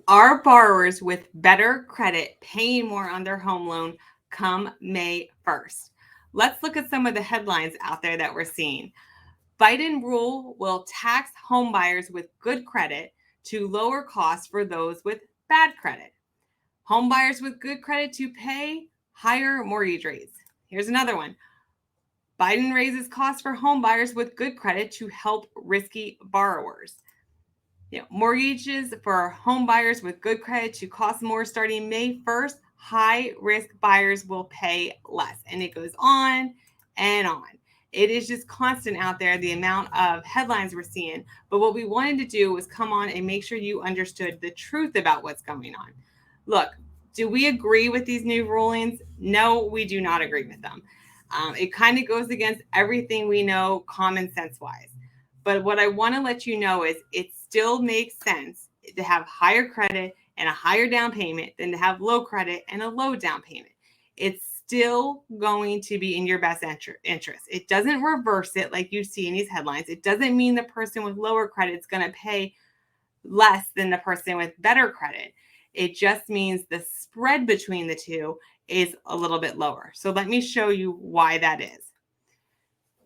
Are borrowers with better credit paying more on their home loan come May 1st? Let's look at some of the headlines out there that we're seeing. Biden rule will tax home buyers with good credit to lower costs for those with bad credit. Home buyers with good credit to pay higher mortgage rates. Here's another one. Biden raises costs for home buyers with good credit to help risky borrowers. Mortgages for home buyers with good credit to cost more starting May 1st. High risk buyers will pay less. And it goes on and on. It is just constant out there, the amount of headlines we're seeing. But what we wanted to do was come on and make sure you understood the truth about what's going on. Look, do we agree with these new rulings? No, we do not agree with them. It kind of goes against everything we know common sense wise. But what I want to let you know is it still makes sense to have higher credit and a higher down payment than to have low credit and a low down payment. It's still going to be in your best interest. It doesn't reverse it like you see in these headlines. It doesn't mean the person with lower credit is going to pay less than the person with better credit. It just means the spread between the two is a little bit lower. So let me show you why that is.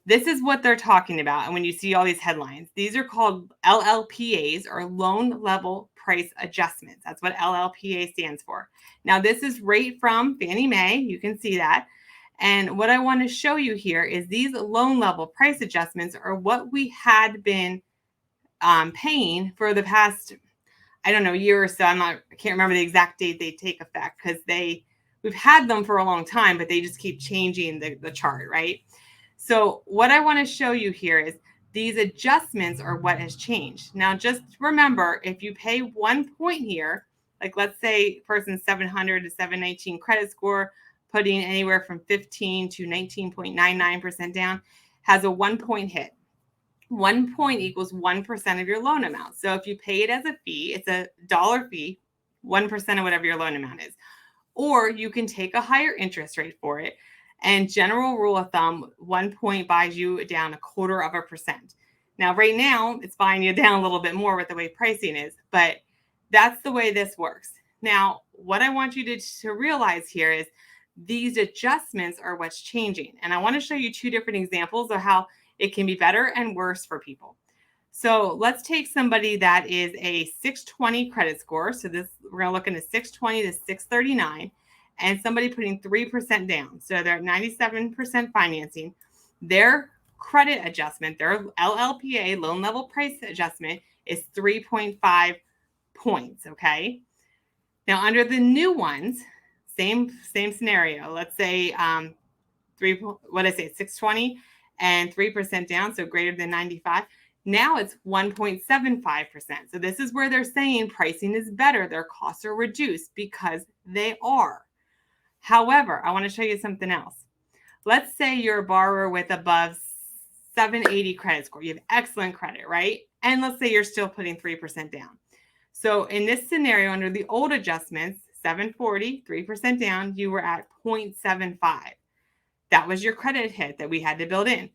This is what they're talking about. And when you see all these headlines, these are called LLPAs, or loan level price adjustments. That's what LLPA stands for. Now, this is right from Fannie Mae. You can see that. And what I want to show you here is these loan level price adjustments are what we had been paying for the past, I don't know, year or so. I can't remember the exact date they take effect because we've had them for a long time, but they just keep changing the chart, right? So what I want to show you here is these adjustments are what has changed. Now, just remember, if you pay 1 point here, like let's say person's 700 to 719 credit score, putting anywhere from 15 to 19.99% down, has a 1 point hit. 1 point equals 1% of your loan amount. So if you pay it as a fee, it's a dollar fee, 1% of whatever your loan amount is. Or you can take a higher interest rate for it. And general rule of thumb, 1 point buys you down 0.25%. Now, right now, it's buying you down a little bit more with the way pricing is, but that's the way this works. Now, what I want you to realize here is these adjustments are what's changing. And I want to show you two different examples of how it can be better and worse for people. So let's take somebody that is a 620 credit score. So we're going to look into 620 to 639. And somebody putting 3% down. So they're at 97% financing. Their credit adjustment, their LLPA, loan level price adjustment, is 3.5 points, okay? Now, under the new ones, same scenario. Let's say 620 and 3% down, so greater than 95. Now it's 1.75%. So this is where they're saying pricing is better. Their costs are reduced because they are. However, I want to show you something else. Let's say you're a borrower with above 780 credit score. You have excellent credit, right? And let's say you're still putting 3% down. So in this scenario, under the old adjustments, 740, 3% down, you were at 0.75. That was your credit hit that we had to build in.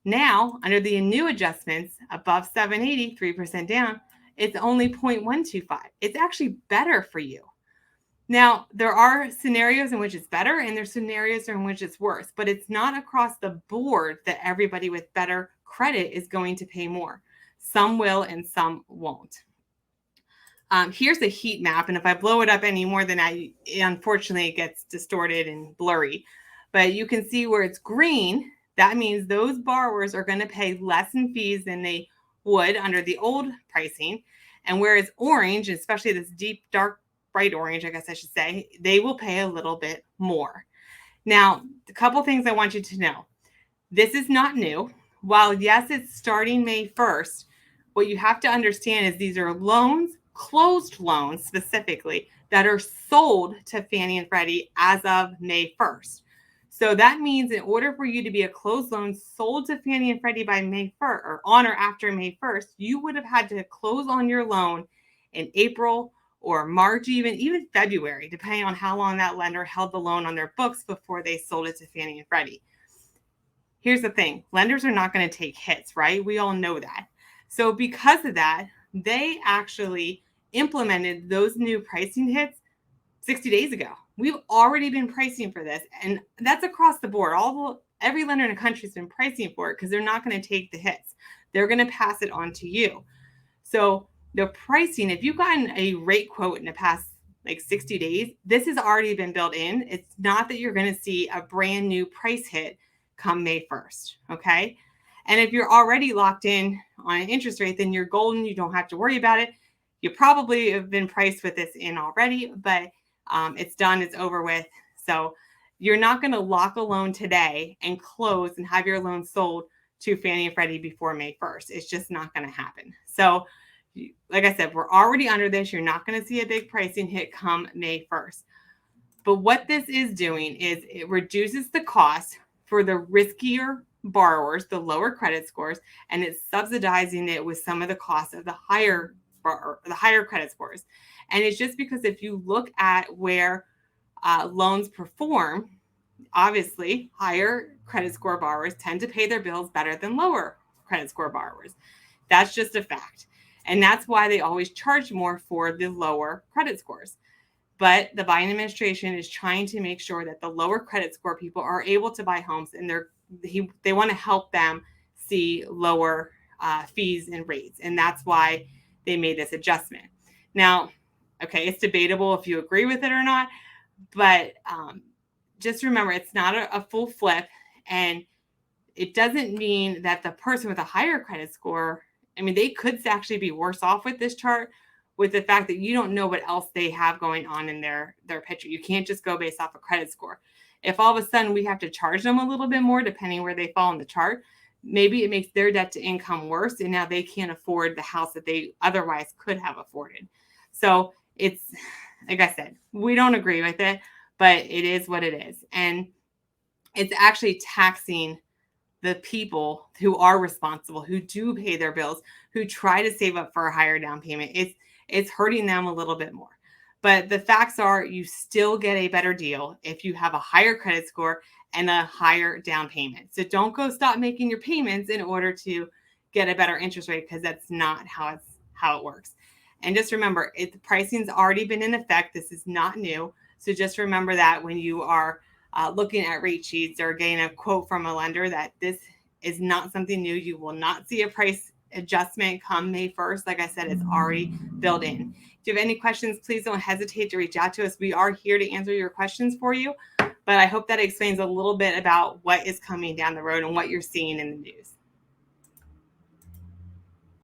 Now, under the new adjustments, above 780, 3% down, it's only 0.125. It's actually better for you. Now, there are scenarios in which it's better and there's scenarios in which it's worse, but it's not across the board that everybody with better credit is going to pay more. Some will and some won't. Here's a heat map, and if I blow it up any more than unfortunately it gets distorted and blurry. But you can see where it's green, that means those borrowers are going to pay less in fees than they would under the old pricing. And where it's orange, especially this deep, dark, bright orange, I guess I should say, they will pay a little bit more. Now, a couple things I want you to know. This is not new. While, yes, it's starting May 1st, what you have to understand is these are loans, closed loans specifically, that are sold to Fannie and Freddie as of May 1st. So that means in order for you to be a closed loan sold to Fannie and Freddie by May 1st, or on or after May 1st, you would have had to close on your loan in April or March, even February, depending on how long that lender held the loan on their books before they sold it to Fannie and Freddie. Here's the thing. Lenders are not going to take hits, right? We all know that. So because of that, they actually implemented those new pricing hits 60 days ago. We've already been pricing for this, and that's across the board. Every lender in the country has been pricing for it because they're not going to take the hits. They're going to pass it on to you. So the pricing, if you've gotten a rate quote in the past like 60 days, this has already been built in. It's not that you're going to see a brand new price hit come May 1st. Okay. And if you're already locked in on an interest rate, then you're golden. You don't have to worry about it. You probably have been priced with this in already, but it's done, it's over with. So you're not going to lock a loan today and close and have your loan sold to Fannie and Freddie before May 1st. It's just not going to happen. So like I said, we're already under this. You're not going to see a big pricing hit come May 1st. But what this is doing is it reduces the cost for the riskier borrowers, the lower credit scores, and it's subsidizing it with some of the costs of the higher credit scores. And it's just because if you look at where loans perform, obviously higher credit score borrowers tend to pay their bills better than lower credit score borrowers. That's just a fact. And that's why they always charge more for the lower credit scores. But the Biden administration is trying to make sure that the lower credit score people are able to buy homes, and they want to help them see lower fees and rates. And that's why they made this adjustment. Now, okay, it's debatable if you agree with it or not, but just remember, it's not a full flip, and it doesn't mean that the person with a higher credit score, I mean, they could actually be worse off with this chart, with the fact that you don't know what else they have going on in their picture. You can't just go based off a credit score. If all of a sudden we have to charge them a little bit more, depending where they fall in the chart, maybe it makes their debt to income worse, and now they can't afford the house that they otherwise could have afforded. So it's, like I said, we don't agree with it, but it is what it is. And it's actually taxing the people who are responsible, who do pay their bills, who try to save up for a higher down payment. It's hurting them a little bit more. But the facts are, you still get a better deal if you have a higher credit score and a higher down payment. So don't go stop making your payments in order to get a better interest rate, because that's not how it works. And just remember, the pricing's already been in effect. This is not new. So just remember that when you are looking at rate sheets or getting a quote from a lender, that this is not something new. You will not see a price adjustment come May 1st. Like I said, it's already built in. If you have any questions, please don't hesitate to reach out to us. We are here to answer your questions for you. But I hope that explains a little bit about what is coming down the road and what you're seeing in the news.